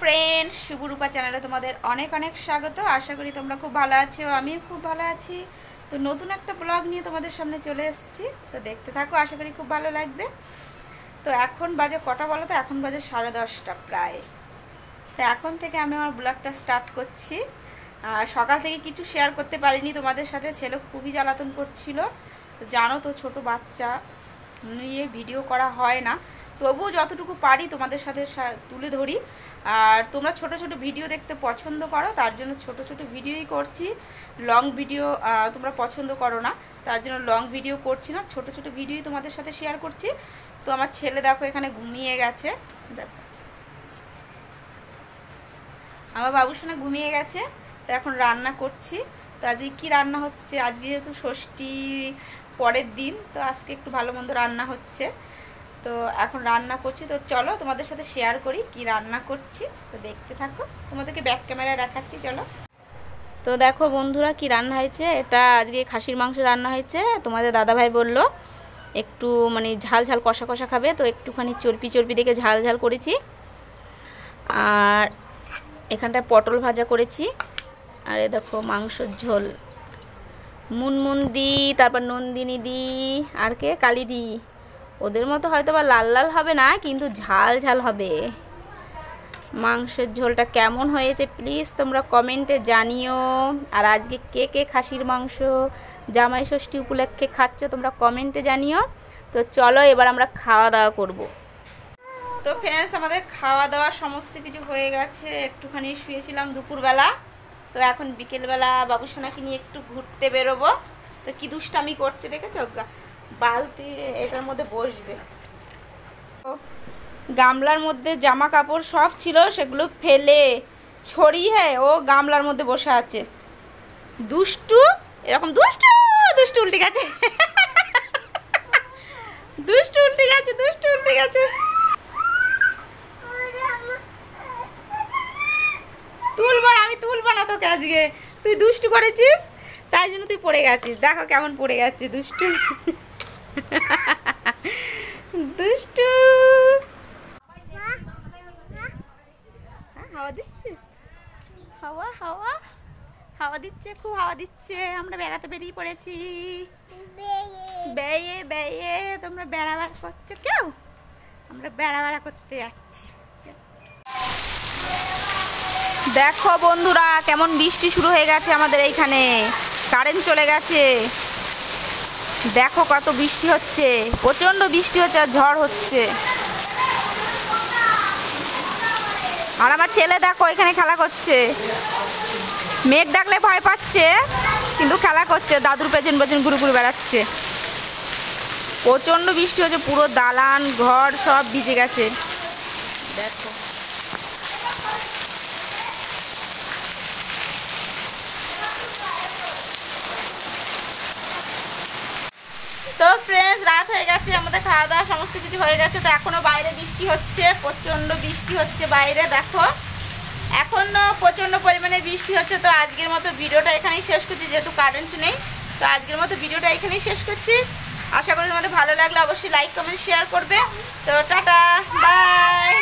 Friend, শুভরূপা চ্যানেলে তোমাদের অনেক অনেক স্বাগত। আশা করি তোমরা খুব ভালো আছো, আমিও খুব ভালো আছি। তো নতুন একটা ব্লগ নিয়ে তোমাদের সামনে চলে এসেছি, তো দেখতে থাকো, আশা করি খুব ভালো লাগবে। তো এখন বাজে কটা বলো তো? এখন বাজে 10:30 প্রায়। তো এখন থেকে আমি আমার ব্লগটা স্টার্ট করছি। আর সকাল থেকে কিছু শেয়ার করতে পারিনি তোমাদের সাথে, ছেলে খুবই জ্বালাতন করছিল। জানো তো, ছোট বাচ্চা নিয়ে ভিডিও করা হয় না, তবুও যতটুকু পারি তোমাদের সাথে তুলে ধরি। আর তোমরা ছোট ছোট ভিডিও দেখতে পছন্দ করো, তার জন্য ছোট ছোট ভিডিওই করছি। লং ভিডিও তোমরা পছন্দ করো না, তার জন্য লং ভিডিও করছি না, ছোট ছোট ভিডিওই তোমাদের সাথে শেয়ার করছি। তো আমার ছেলে দেখো এখানে ঘুমিয়ে গেছে, দেখো আমার বাবুসোনা ঘুমিয়ে গেছে। তো এখন রান্না করছি। তো আজকে কী রান্না হচ্ছে? আজকে যেহেতু ষষ্ঠী পরের দিন, তো আজকে একটু ভালো মন্দ রান্না হচ্ছে। তো এখন রান্না করছি, তো চলো তোমাদের সাথে শেয়ার করি কি রান্না করছি। তো দেখতে থাকো, তোমাদেরকে ব্যাক ক্যামেরায় দেখাচ্ছি, চলো। তো দেখো বন্ধুরা কি রান্না হয়েছে। এটা আজকে খাসির মাংস রান্না হয়েছে। তোমাদের দাদাভাই বলল একটু মানে ঝাল ঝাল কষা কষা খাবে, তো একটুখানি চর্পি চর্পি দেখে ঝাল ঝাল করেছি। আর এখানটায় পটল ভাজা করেছি। আর এ দেখো মাংসর ঝোল, মুনমুন দি, তারপর নন্দিনী দি, আর কে কালী দি। ওদের মতো হয়তো বা লাল লাল হবে না, কিন্তু ঝাল ঝাল হবে। মাংসের ঝোলটা কেমন হয়েছে প্লিজ তোমরা কমেন্টে জানিও। আর আজকে কে কে খাসির মাংস জামাই ষষ্ঠী উপলক্ষে খাচ্ছ তোমরা কমেন্টে জানিও। তো চলো এবার আমরা খাওয়া দাওয়া করব। তো ফ্রেন্ডস, আমাদের খাওয়া দাওয়া সমস্ত কিছু হয়ে গেছে। একটুখানি শুয়েছিলাম দুপুরবেলা, তো এখন বিকেলবেলা বাবুসোনাকে নিয়ে একটু ঘুরতে বেরোবো। তো কি দুষ্টামি করছে দেখেছো, বালতি এটার মধ্যে বসবে। গামলার মধ্যে জামা কাপড় সব ছিল, সেগুলো ফেলে ছড়িয়ে ও গামলার মধ্যে বসে আছে। দুষ্টু, এরকম দুষ্টু দুষ্টু উল্টে গেছে, দুষ্টু উল্টে গেছে, দুষ্টু উল্টে গেছে। তুলবো না, আমি তুলবো না তোকে আজকে, তুই দুষ্টু করেছিস তাই জন্য তুই পড়ে গেছিস। দেখো কেমন পড়ে গেছে, দুষ্টু দুষ্টু। হাওয়া দিচ্ছে, হাওয়া হাওয়া হাওয়া দিচ্ছে, খুব হাওয়া দিচ্ছে। আমরা বেড়াতে বেরিয়ে পড়েছি, বেয়ে বেয়ে। তোমরা বেড়া বেড়া করছো কেউ? আমরা বেড়া বেড়া করতে যাচ্ছি। দেখো বন্ধুরা কেমন বৃষ্টি শুরু হয়ে গেছে আমাদের এইখানে, কারেন্ট চলে গেছে। দেখো কত বৃষ্টি হচ্ছে, প্রচন্ড বৃষ্টি হচ্ছে আর ঝড় হচ্ছে। আর আমার ছেলে দেখো এখানে খেলা করছে, মেঘ ডাকলে ভয় পাচ্ছে কিন্তু খেলা করছে, দাদুর পেছন পেছন ঘুরে ঘুরে বেড়াচ্ছে। প্রচন্ড বৃষ্টি হচ্ছে, পুরো দালান ঘর সব ভিজে গেছে। দেখো তো ফ্রেন্ডস, রাত হয়ে গেছে, আমাদের খাওয়া দাওয়া সমস্ত কিছু হয়ে গেছে। তো এখনও বাইরে বৃষ্টি হচ্ছে, প্রচণ্ড বৃষ্টি হচ্ছে বাইরে। দেখো এখনও প্রচণ্ড পরিমাণে বৃষ্টি হচ্ছে। তো আজকের মতো ভিডিওটা এখানেই শেষ করছি, যেহেতু কারেন্ট নেই। তো আজকের মতো ভিডিওটা এখানেই শেষ করছি। আশা করি তোমাদের ভালো লাগলে অবশ্যই লাইক কমেন্ট শেয়ার করবে। তো টাটা, বাই।